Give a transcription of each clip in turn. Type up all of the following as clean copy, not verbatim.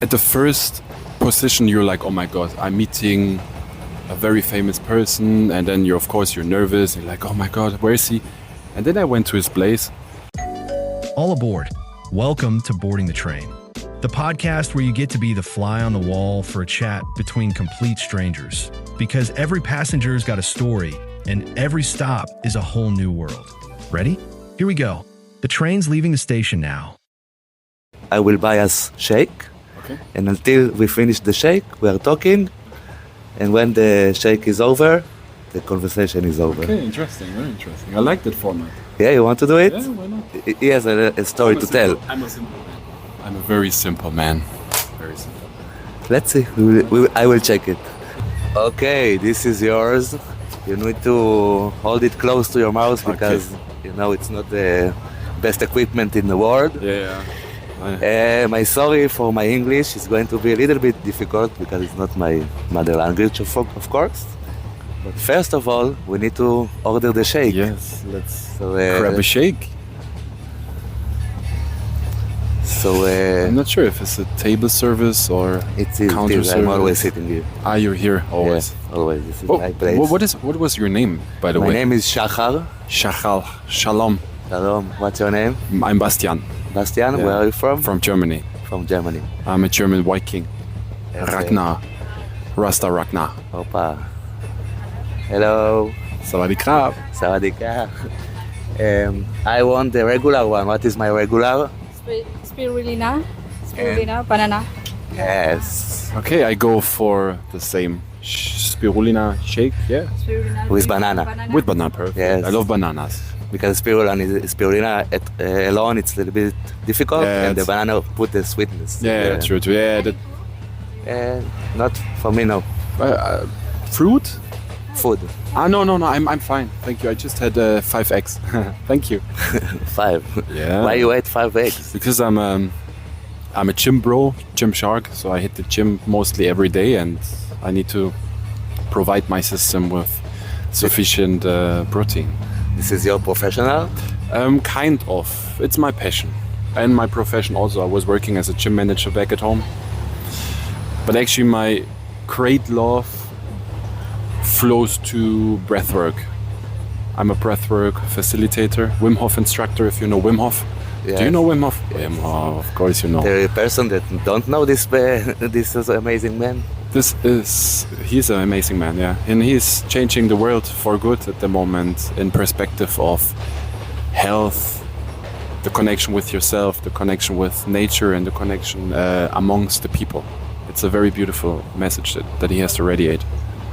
At the first position, you're like, oh my God, I'm meeting a very famous person. And then you're nervous. You're like, oh my God, where is he? And then I went to his place. All aboard. Welcome to Boarding the Train, the podcast where you get to be the fly on the wall for a chat between complete strangers. Because every passenger's got a story, and every stop is a whole new world. Ready? Here we go. The train's leaving the station now. I will buy us shake, and until we finish the shake, we are talking, and when the shake is over, the conversation is over. Okay, interesting, very interesting. I like that format. Yeah, you want to do it? Yeah, why not? He has a story to tell. I'm a simple man. I'm a very simple man. Very simple. Let's see. I will check it. Okay, this is yours. You need to hold it close to your mouth because it's not the best equipment in the world. Yeah. My sorry for my English is going to be a little bit difficult because it's not my mother language, of course. But first of all, we need to order the shake. Yes, let's grab a shake. I'm not sure if it's a table service or counter service. I'm always sitting here. You're here always. Yeah, always. This is my place. What was your name, by the way? My name is Shachar. Shachar. Shalom. Shalom. What's your name? I'm Bastian. Bastian, where are you from? From Germany. From Germany. I'm a German Viking. Ragnar. Rasta Ragnar. Opa. Hello. Sawadee krab. Sawadee krab. I want the regular one. What is my regular? Spirulina, banana. Yes. Okay, I go for the same spirulina shake, yeah? Spirulina With banana. With banana, perfect. Yes. I love bananas. Because spirulina alone, it's a little bit difficult, and the banana put the sweetness. Yeah, true. Yeah, not for me, no. Fruit? Food. No, I'm fine. Thank you. I just had 5 eggs. Thank you. 5? Yeah. Why you ate 5 eggs? Because I'm a gym bro, gym shark, so I hit the gym mostly every day, and I need to provide my system with sufficient protein. This is your professional? Kind of. It's my passion. And my profession also. I was working as a gym manager back at home. But actually my great love flows to breathwork. I'm a breathwork facilitator, Wim Hof instructor, if you know Wim Hof. Yes. Do you know Wim Hof? Wim Hof, of course you know. The person that don't know this is an amazing man. He's an amazing man, yeah. And he's changing the world for good at the moment in perspective of health, the connection with yourself, the connection with nature, and the connection amongst the people. It's a very beautiful message that he has to radiate.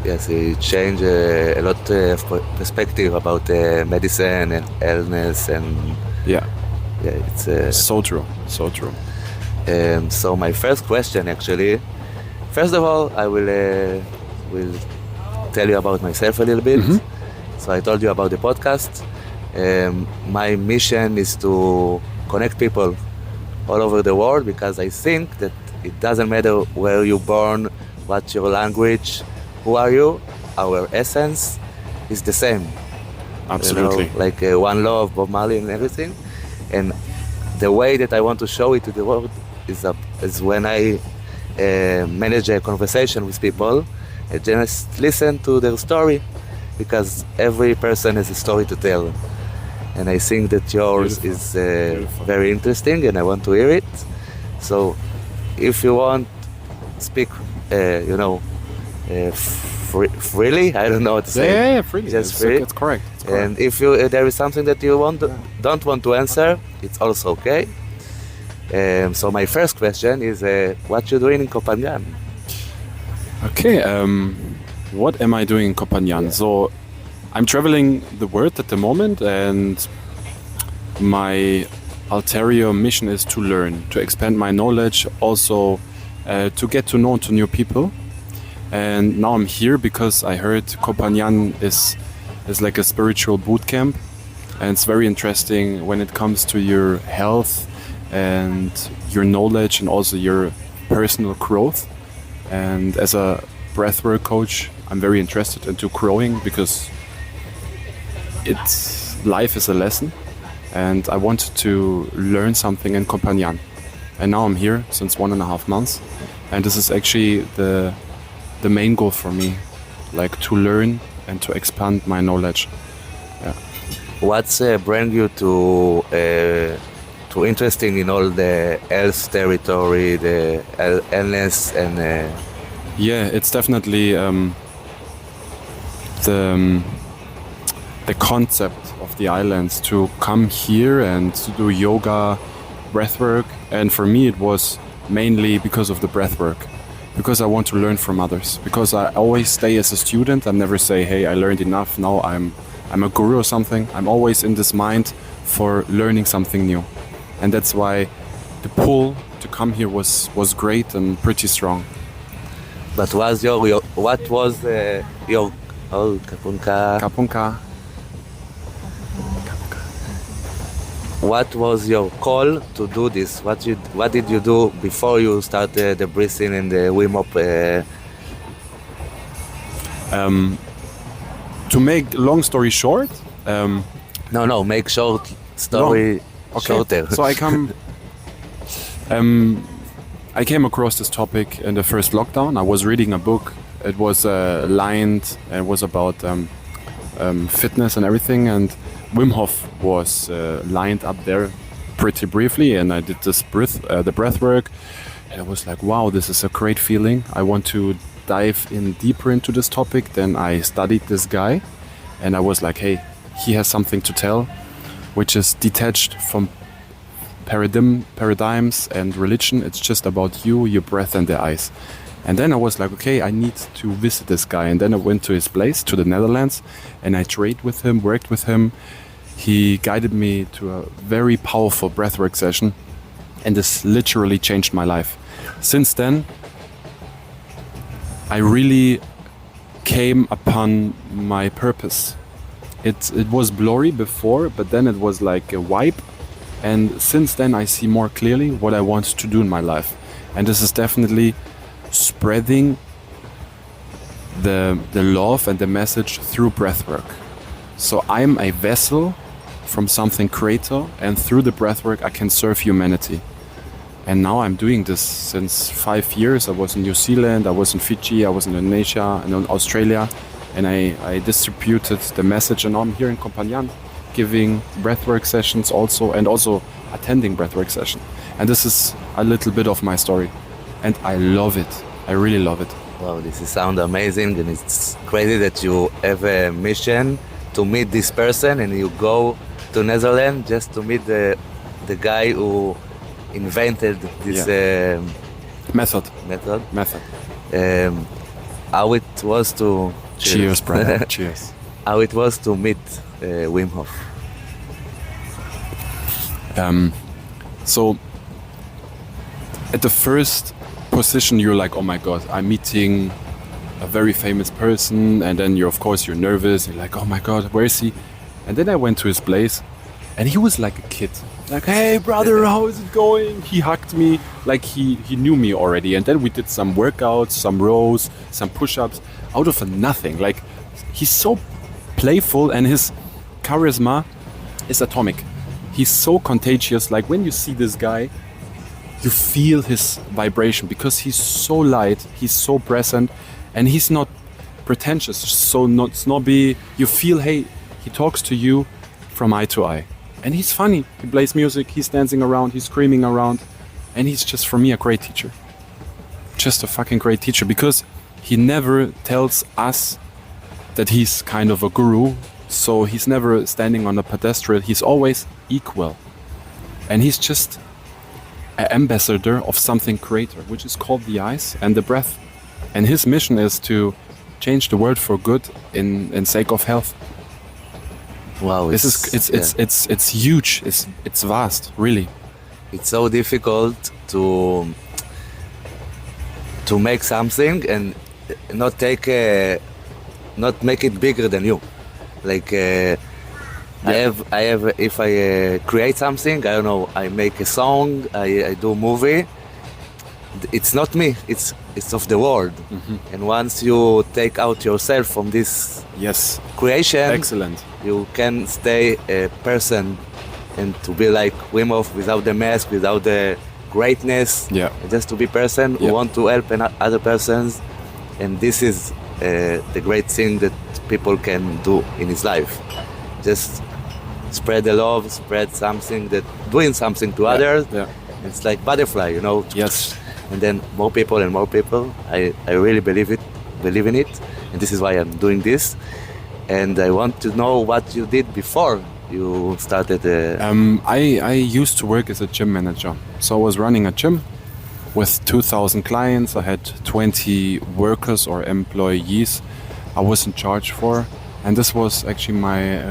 Yes, he changed a lot of perspective about medicine and illness and it's so true. So my first question, actually, first of all, I will tell you about myself a little bit. Mm-hmm. So I told you about the podcast. My mission is to connect people all over the world because I think that it doesn't matter where you're born, what's your language, who are you, our essence is the same. Absolutely. Like One Love, Bob Marley and everything. And the way that I want to show it to the world is when I manage a conversation with people and just listen to their story because every person has a story to tell. And I think that yours is very interesting and I want to hear it. So if you want, speak, freely. I don't know what to say. Yeah, freely. Just free. That's correct. And if there is something that you don't want to answer, it's also okay. So my first question is, what you doing in Koh Phangan? Okay. What am I doing in Koh Phangan? So I'm traveling the world at the moment, and my ulterior mission is to learn, to expand my knowledge, also to get to know new people. And now I'm here because I heard Koh Phangan is like a spiritual boot camp, and it's very interesting when it comes to your health and your knowledge and also your personal growth. And as a breathwork coach, I'm very interested into growing because life is a lesson, and I wanted to learn something in Koh Phangan. and now I'm here since 1.5 months, and this is actually the main goal for me, like to learn and to expand my knowledge. Yeah. What's bring you to interesting in all the health territory, the illness and Yeah, it's definitely the concept of the islands, to come here and to do yoga, breathwork, and for me it was mainly because of the breathwork, because I want to learn from others, because I always stay as a student. I never say, hey, I learned enough, now I'm a guru or something. I'm always in this mind for learning something new, and that's why the pull to come here was great and pretty strong. But what was your Kapunka? Kapunka. What was your call to do this? What did you do before you started the breathing and the Wim Hof? To make long story short, No, make short story shorter. So I came across this topic in the first lockdown. I was reading a book. It was lined. It was about fitness and everything. And Wim Hof was lined up there pretty briefly. And I did this the breath work. And I was like, wow, this is a great feeling. I want to dive in deeper into this topic. Then I studied this guy. And I was like, hey, he has something to tell, which is detached from paradigms and religion. It's just about you, your breath, and the eyes. And then I was like, okay, I need to visit this guy. And then I went to his place, to the Netherlands, and I trained with him, worked with him. He guided me to a very powerful breathwork session, and this literally changed my life. Since then, I really came upon my purpose. It was blurry before, but then it was like a wipe. And since then, I see more clearly what I want to do in my life. And this is definitely spreading the love and the message through breathwork. So I'm a vessel from something greater, and through the breathwork, I can serve humanity. And now I'm doing this since 5 years. I was in New Zealand, I was in Fiji, I was in Indonesia, and in Australia. And I distributed the message, and now I'm here in Koh Phangan, giving breathwork sessions also, and also attending breathwork session. And this is a little bit of my story, and I love it. I really love it. Wow, this sounds amazing, and it's crazy that you have a mission to meet this person, and you go to Netherlands just to meet the guy who invented this Method. How it was to Cheers, brother. Cheers. How it was to meet Wim Hof. So at the first position, you're like, oh my God, I'm meeting a very famous person. And then you're nervous. You're like, oh my God, where is he? And then I went to his place, and he was like a kid. Like, hey brother, how is it going? He hugged me like he knew me already. And then we did some workouts, some rows, some push-ups out of nothing. Like, he's so playful, and his charisma is atomic. He's so contagious. Like, when you see this guy, you feel his vibration, because he's so light, he's so present, and he's not pretentious, so not snobby. You feel, hey, he talks to you from eye to eye. And he's funny. He plays music, he's dancing around, he's screaming around. And he's just, for me, a great teacher. Just a fucking great teacher, because he never tells us that he's kind of a guru. So he's never standing on a pedestal. He's always equal. And he's just an ambassador of something greater, which is called the eyes and the breath. And his mission is to change the world for good in sake of health. Wow, it's huge. It's vast, really. It's so difficult to make something and not make it bigger than you. Like I have if I create something, I don't know, I make a song, I do a movie. It's not me. It's of the world. Mm-hmm. And once you take out yourself from this creation, excellent, you can stay a person and to be like Wim Hof without the mask, without the greatness, Yeah. just to be person who Yeah. want to help other persons, and this is the great thing that people can do in his life. Just spread the love, spread something that doing something to others. Yeah. It's like butterfly, you know. Yes. And then more people and more people. I really believe in it, and this is why I'm doing this. And I want to know what you did before you started. I used to work as a gym manager. So I was running a gym with 2,000 clients. I had 20 workers or employees I was in charge for. And this was actually my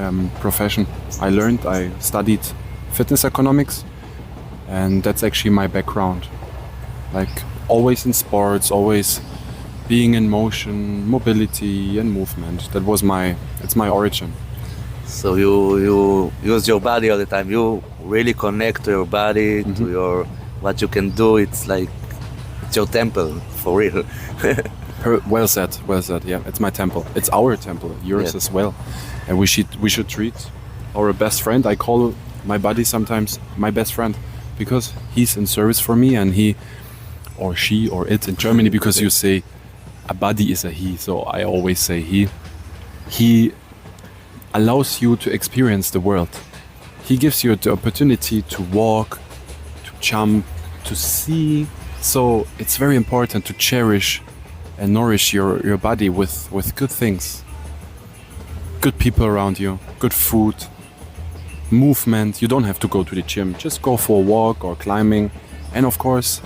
profession. I studied fitness economics, and that's actually my background. Like always in sports, always being in motion, mobility and movement. It's my origin. So you use your body all the time. You really connect to your body, to your what you can do. It's like it's your temple for real. Well said. Yeah, it's my temple. It's our temple, yours Yeah. as well. And we should treat our best friend. I call my buddy sometimes my best friend because he's in service for me, and he or she or it in Germany, because you say a buddy is a he, so I always say he. He allows you to experience the world. He gives you the opportunity to walk, to jump, to see. So it's very important to cherish and nourish your body with good things. Good people around you, good food, movement. You don't have to go to the gym. Just go for a walk or climbing. And of course,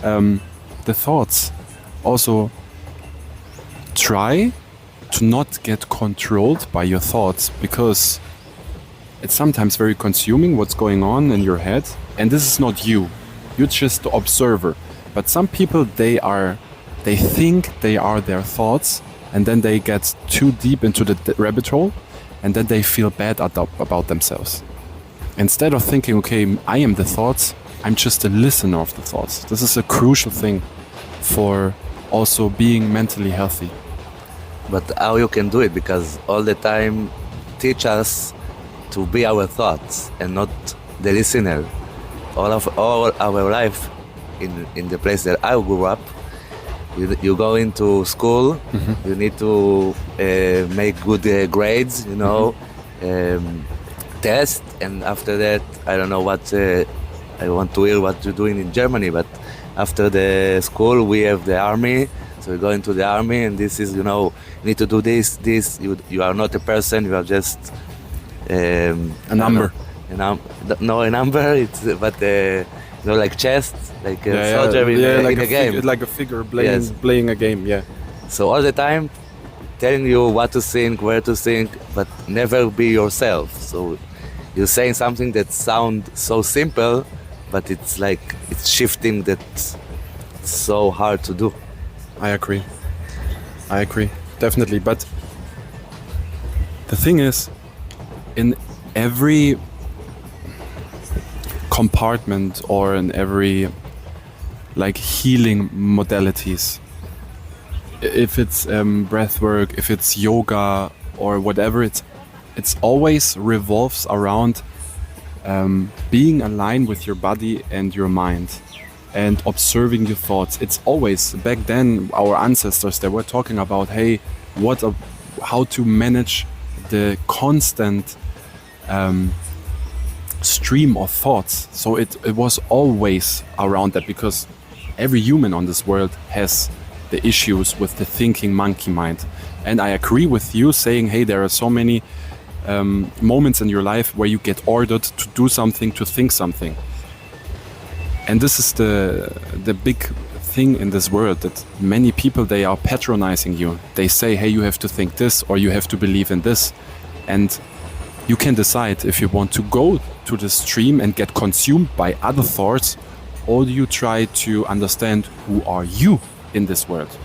the thoughts. Also, try to not get controlled by your thoughts, because it's sometimes very consuming what's going on in your head. And this is not you. You're just the observer. But some people, they think they are their thoughts, and then they get too deep into the rabbit hole, and then they feel bad about themselves. Instead of thinking, okay, I am the thoughts, I'm just a listener of the thoughts. This is a crucial thing for also being mentally healthy. But how you can do it? Because all the time teach us to be our thoughts and not the listener. All our life in the place that I grew up, you go into school, you need to make good grades, you know, test, and after that, I don't know what I want to hear what you're doing in Germany, but after the school we have the army, so you go into the army, and this is, you know, you need to do this. You are not a person, you are just A number. No, a number. It's you know, like chess, like a soldier in a game. Like a figure Yes. playing a game. Yeah. So all the time telling you what to think, where to think, but never be yourself. So you're saying something that sounds so simple, but it's like it's shifting that's so hard to do. I agree, definitely. But the thing is, in every compartment or in every like healing modalities, if it's breath work, if it's yoga or whatever, it's always revolves around being aligned with your body and your mind and observing your thoughts. It's always, back then our ancestors, they were talking about, hey, how to manage the constant stream of thoughts. So it was always around that, because every human on this world has the issues with the thinking monkey mind. And I agree with you saying, hey, there are so many moments in your life where you get ordered to do something, to think something. And this is the big thing in this world, that many people, they are patronizing you. They say, hey, you have to think this, or you have to believe in this. And you can decide if you want to go to the stream and get consumed by other thoughts, or do you try to understand who are you in this world.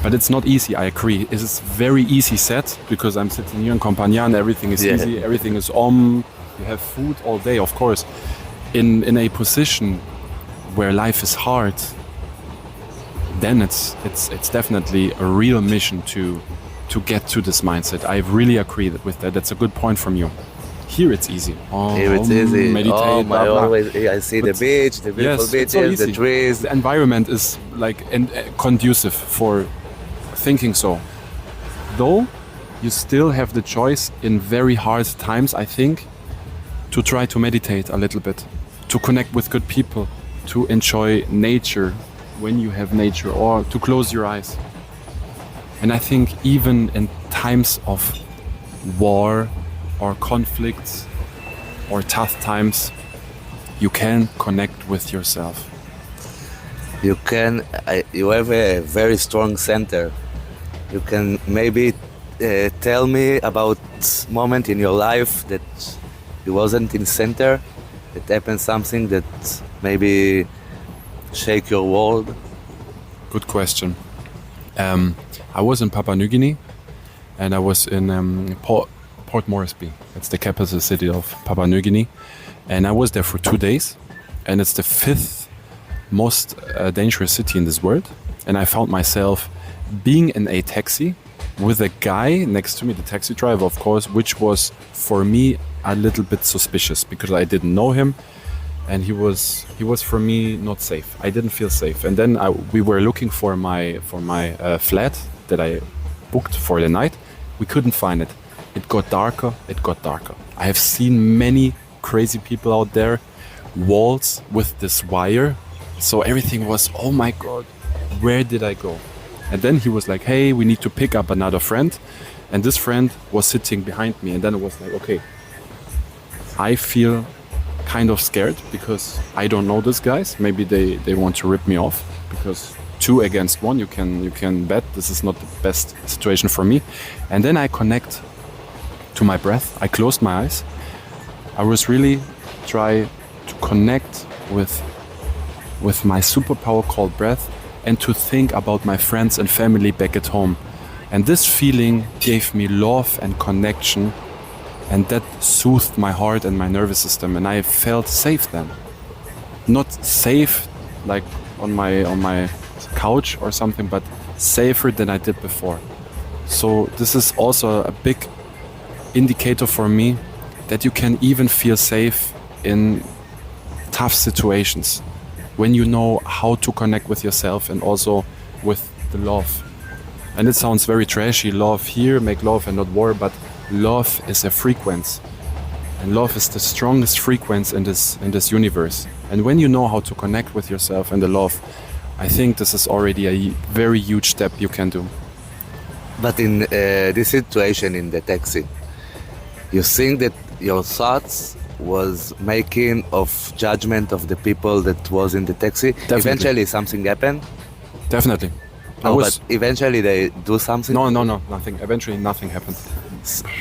But it's not easy, I agree. It is very easy said, because I'm sitting here in Koh Phangan, everything is easy, everything is you have food all day, of course. In a position where life is hard, then it's definitely a real mission to get to this mindset. I really agree with that. That's a good point from you. Here it's easy. Here it's easy. Meditate, oh my! blah, blah. Always, I see the But beach, the beautiful yes, it's so beaches, the easy. trees. The environment is like conducive for thinking so. Though you still have the choice in very hard times, I think, to try to meditate a little bit, to connect with good people, to enjoy nature when you have nature, or to close your eyes. And I think even in times of war or conflicts or tough times, you can connect with yourself. You can. You have a very strong center. You can maybe tell me about moment in your life that you wasn't in center. That happened something that maybe shake your world. Good question. I was in Papua New Guinea, and I was in Port Moresby. It's the capital city of Papua New Guinea, and I was there for 2 days, and it's the 5th most dangerous city in this world. And I found myself being in a taxi with a guy next to me, the taxi driver, of course, which was for me a little bit suspicious because I didn't know him, and he was for me not safe. I didn't feel safe. And then we were looking for my flat that I booked for the night. We couldn't find it. It got darker. I have seen many crazy people out there, walls with this wire. So everything was, oh my God, where did I go? And then he was like, hey, we need to pick up another friend. And this friend was sitting behind me. And then it was like, okay, I feel kind of scared because I don't know these guys. Maybe they want to rip me off, because 2 against 1, you can bet this is not the best situation for me. And then I connect to my breath. I closed my eyes. I was really try to connect with my superpower called breath, and to think about my friends and family back at home. And this feeling gave me love and connection, and that soothed my heart and my nervous system, and I felt safe then. Not safe like on my couch or something, but safer than I did before. So this is also a big indicator for me that you can even feel safe in tough situations, when you know how to connect with yourself and also with the love. And it sounds very trashy, love here, make love and not war, but love is a frequency. And love is the strongest frequency in this universe. And when you know how to connect with yourself and the love, I think this is already a very huge step you can do. But in this situation in the taxi, you think that your thoughts was making of judgment of the people that was in the taxi? Definitely. Eventually something happened? Definitely. No, but eventually they do something? No, nothing. Eventually nothing happened.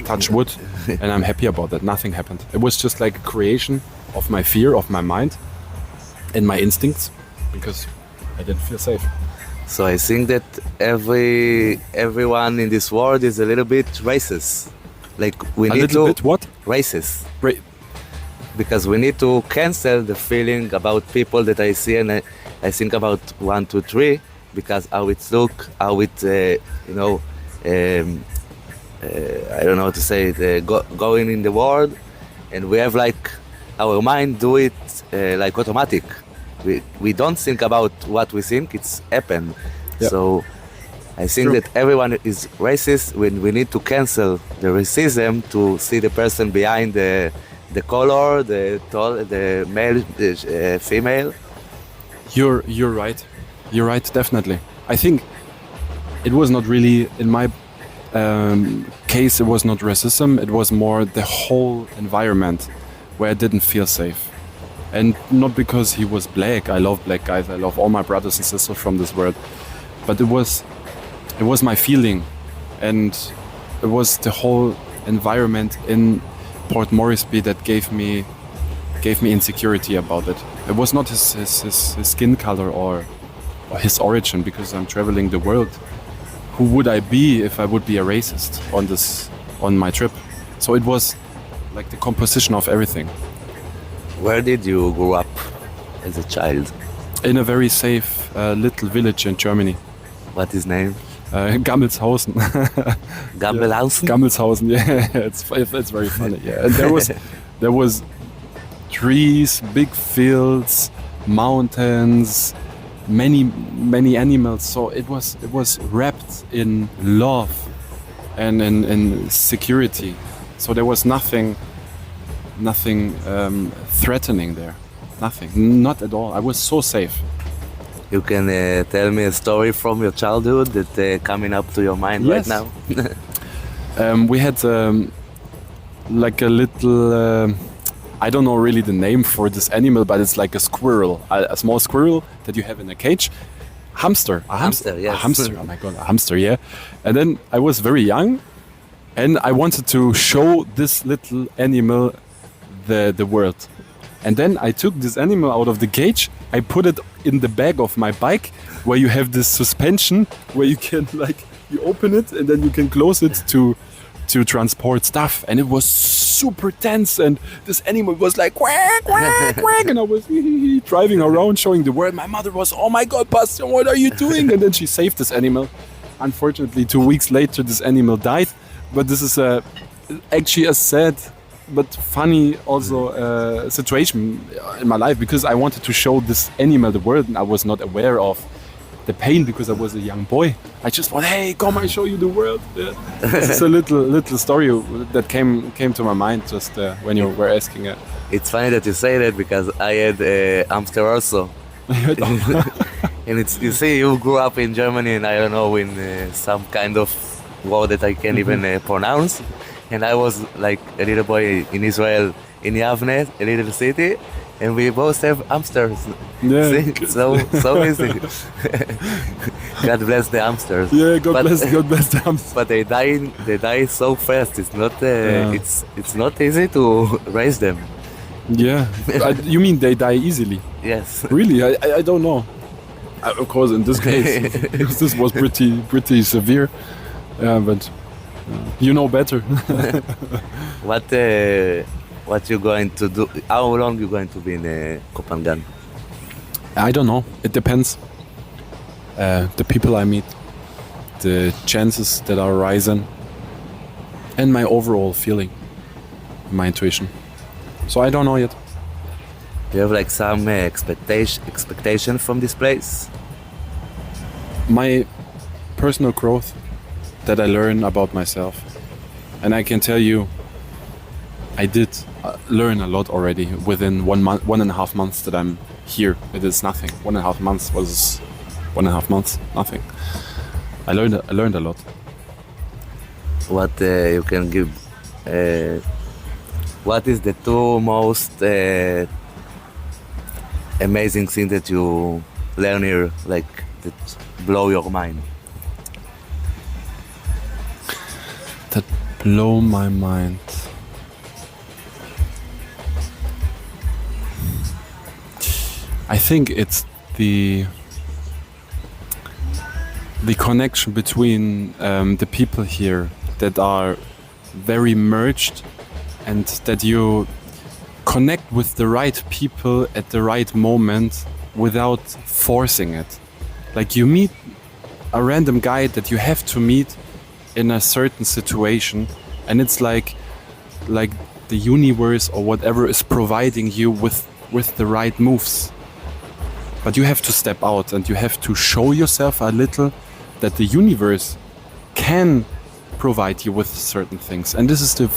Touch wood, and I'm happy about that. Nothing happened. It was just like a creation of my fear, of my mind, and my instincts, because I didn't feel safe. So I think that everyone in this world is a little bit racist. Like we A need little to bit what? racist. Because We need to cancel the feeling about people that I see, and I think about 1, 2, 3, because how it look, how it I don't know how to say it, going in the world, and we have like our mind do it like automatic. We don't think about what we think, it's happened. Yeah. So I think True. that everyone is racist when we need to cancel the racism to see the person behind the color, the male, the female. You're right. You're right, definitely. I think it was not really, in my case, it was not racism. It was more the whole environment where I didn't feel safe. And not because he was black. I love black guys. I love all my brothers and sisters from this world. But it was my feeling, and it was the whole environment in Port Moresby that gave me insecurity about it. It was not his skin color or his origin, because I'm traveling the world. Who would I be if I would be a racist on my trip? So it was like the composition of everything. Where did you grow up as a child? In a very safe little village in Germany. What is name? Gammelshausen. Gammelhausen? Gammelshausen, yeah, it's very funny. Yeah, and there was trees, big fields, mountains, many animals. So it was wrapped in love and in security. So there was nothing threatening there. Nothing, not at all. I was so safe. You can tell me a story from your childhood that coming up to your mind Yes. right now? We had like a little, I don't know really the name for this animal, but it's like a squirrel, a small squirrel that you have in a cage. Hamster. Hamster, yes. A hamster, oh my god, a hamster, yeah. And then I was very young and I wanted to show this little animal the world. And then I took this animal out of the cage, I put it in the back of my bike where you have this suspension where you can you open it and then you can close it to transport stuff. And it was super tense and this animal was like quack, quack, quack, and I was driving around showing the world. My mother was, oh my god, Bastian, what are you doing? And then she saved this animal. Unfortunately, 2 weeks later this animal died, but this is actually a sad but funny also situation in my life, because I wanted to show this animal the world and I was not aware of the pain because I was a young boy. I just thought, hey, come I show you the world. Yeah. This is a little story that came to my mind just when you were asking it. It's funny that you say that because I had hamster also. And you see, you grew up in Germany and I don't know, in some kind of word that I can't even pronounce. And I was like a little boy in Israel, in Yavne, a little city, and we both have hamsters. Yeah. See? So easy. God bless the hamsters. Yeah, God bless the hamster. But they die so fast. It's not it's not easy to raise them. Yeah. You mean they die easily? Yes. Really? I don't know. Of course, in this case, because this was pretty severe. Yeah, but you know better. What you going to do? How long you going to be in Koh Phangan? I don't know. It depends. The people I meet, the chances that are rising, and my overall feeling, my intuition. So I don't know yet. Do you have like some expectation from this place? My personal growth that I learn about myself. And I can tell you, I did learn a lot already within 1.5 months that I'm here. It is nothing. 1.5 months was 1.5 months, nothing. I learned a lot. What you can give? What is the two most amazing thing that you learn here, like that blow your mind? That blow my mind. I think it's the connection between the people here that are very merged, and that you connect with the right people at the right moment without forcing it. Like you meet a random guy that you have to meet in a certain situation, and it's like the universe or whatever is providing you with the right moves. But you have to step out and you have to show yourself a little that the universe can provide you with certain things. And this is the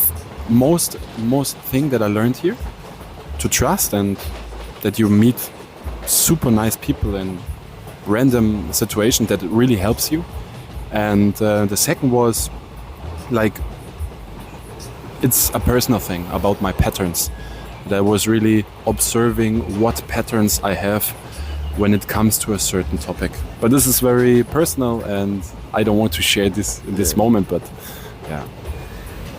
most thing that I learned here, to trust, and that you meet super nice people in random situations that really helps you. And the second was like, it's a personal thing about my patterns. That I was really observing what patterns I have when it comes to a certain topic. But this is very personal and I don't want to share this in this moment, but yeah.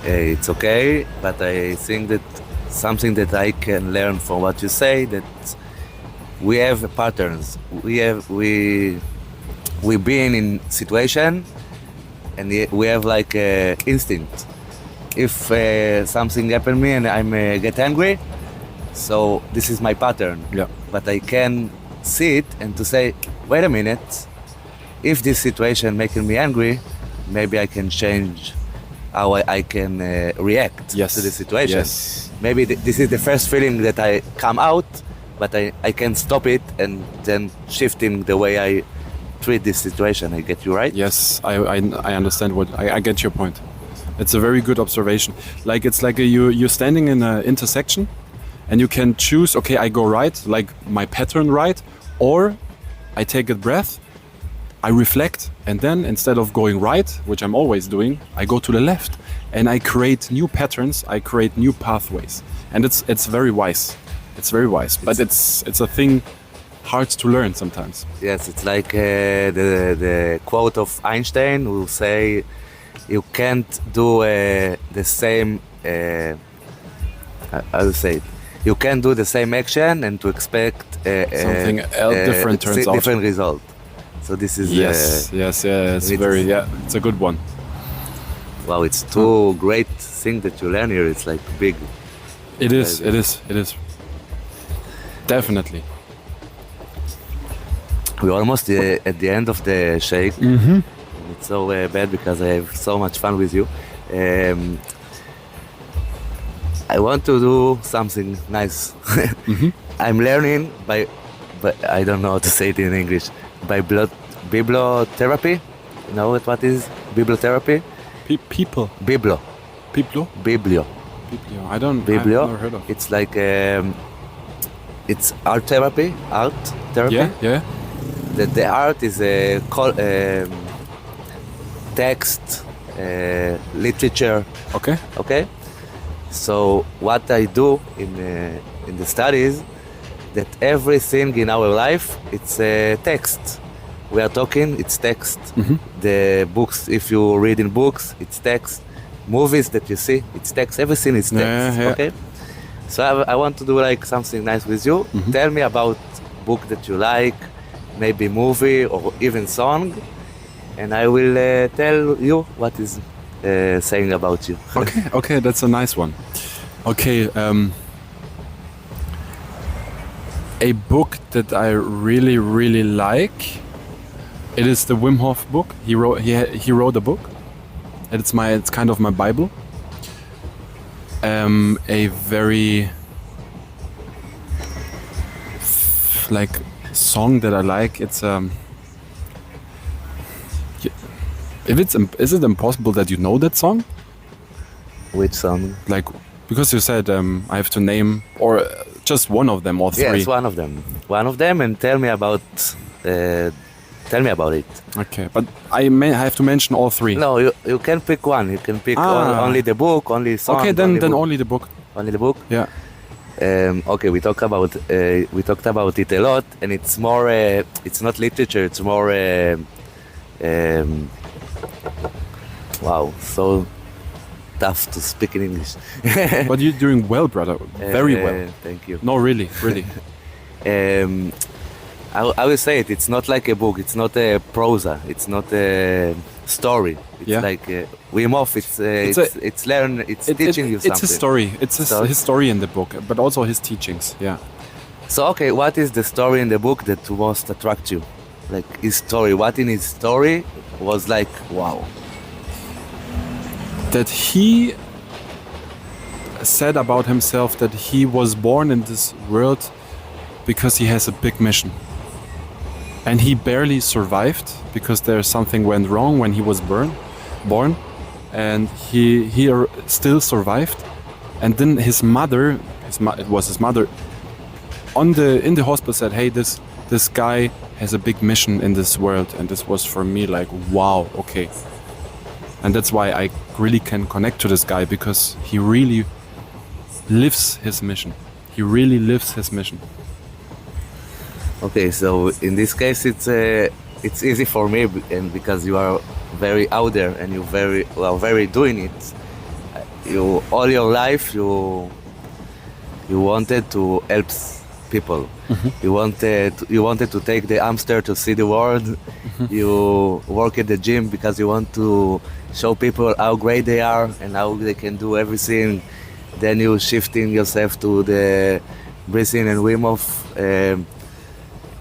It's okay, but I think that something that I can learn from what you say, that we have patterns. We been in situation and we have like instinct. If something happened to me and I'm get angry, so this is my pattern. Yeah. But I can see it and to say, wait a minute, if this situation making me angry, maybe I can change how I can react Yes. to the situation. Yes. Maybe this is the first feeling that I come out, but I can stop it and then shifting the way I treat this situation. I get you right? Yes, I understand what I get your point. It's a very good observation. Like it's like you're standing in an intersection, and you can choose. Okay, I go right, like my pattern right, or I take a breath, I reflect, and then instead of going right, which I'm always doing, I go to the left, and I create new patterns. I create new pathways, and it's very wise. It's very wise, but it's a thing hard to learn sometimes. Yes, it's like the quote of Einstein who say, you can't do the same, how to say it, you can't do the same action and to expect Something else different turns out. different result. So this is Yes, it's a good one. wow, it's two great things that you learn here. It's like big. It is. Definitely. We're almost at the end of the shake. Mm-hmm. It's so bad because I have so much fun with you. I want to do something nice. Mm-hmm. I'm learning by I don't know how to say it in English. By bibliotherapy. You know what is bibliotherapy? People. Biblio. Biblio. I don't. I've Biblio. never heard of. It's like it's art therapy. Yeah. The art is a text, literature. Okay. Okay. So what I do in the studies, that everything in our life it's a text. We are talking, it's text. Mm-hmm. The books, if you read in books, it's text. Movies that you see, it's text. Everything is text. Yeah. Okay. So I want to do like something nice with you. Mm-hmm. Tell me about book that you like, maybe movie or even song, and I will tell you what is saying about you. Okay, that's a nice one. Okay, a book that I really, really like. It is the Wim Hof book. He wrote a book. It's kind of my Bible. A very like song that I like. It's is it impossible that you know that song? Which song? Like, because you said I have to name or just one of them or three. Yes, one of them. One of them, and tell me about it. Okay, but I have to mention all three. No, you can pick one. You can pick only the book, only song. Okay, then book. only the book. Only the book. Yeah. Okay, we talked about it a lot, and it's more. It's not literature. It's more. Wow, so tough to speak in English. But you're doing well, brother. Very well. Thank you. No, really. I will say it. It's not like a book. It's not a prosa. It's not a story. It's like Wim Hof. It's teaching you something. It's his story. It's his story in the book, but also his teachings. Yeah. So okay, what is the story in the book that most attract you? Like his story. What in his story was like wow? That he said about himself that he was born in this world because he has a big mission. And he barely survived because something went wrong when he was born, and he still survived. And then his mother, it was his mother, in the hospital said, "Hey, this guy has a big mission in this world," and this was for me like, wow, okay. And that's why I really can connect to this guy, because he really lives his mission. He really lives his mission. Okay, so in this case, it's easy for me, and because you are very out there and you are very doing it. You all your life you wanted to help people. Mm-hmm. You wanted to take the hamster to see the world. Mm-hmm. You work at the gym because you want to show people how great they are and how they can do everything. Then you shifting yourself to the breathing and Wim Hof.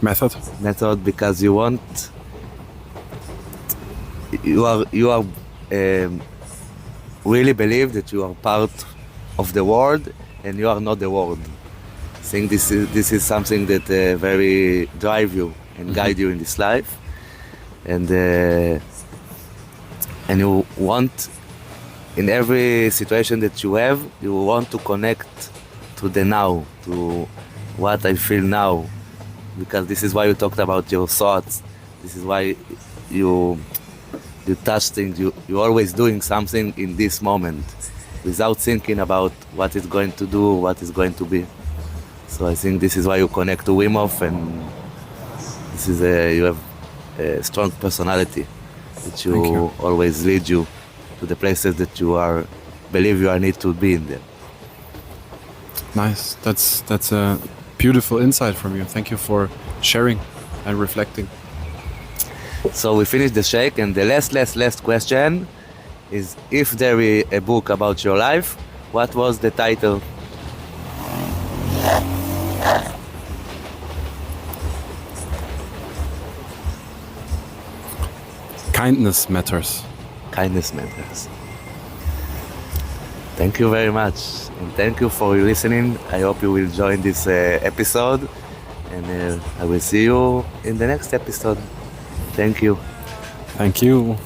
Method Because you want you are really believe that you are part of the world and you are not the world. I think this is something that very drive you and guide you in this life, and you want, in every situation that you have, you want to connect to the now, to what I feel now, because this is why you talked about your thoughts. This is why you touch things. You're always doing something in this moment, without thinking about what it's going to do, what it's going to be. So I think this is why you connect to Wim Hof, and this is you have a strong personality that you always lead you to the places that you believe you need to be in them. Nice. That's a beautiful insight from you. Thank you for sharing and reflecting. So we finished the shake, and the last question is, if there is a book about your life, what was the title? Kindness matters. Kindness matters. Thank you very much, and thank you for listening. I hope you will join this episode, and I will see you in the next episode. Thank you. Thank you.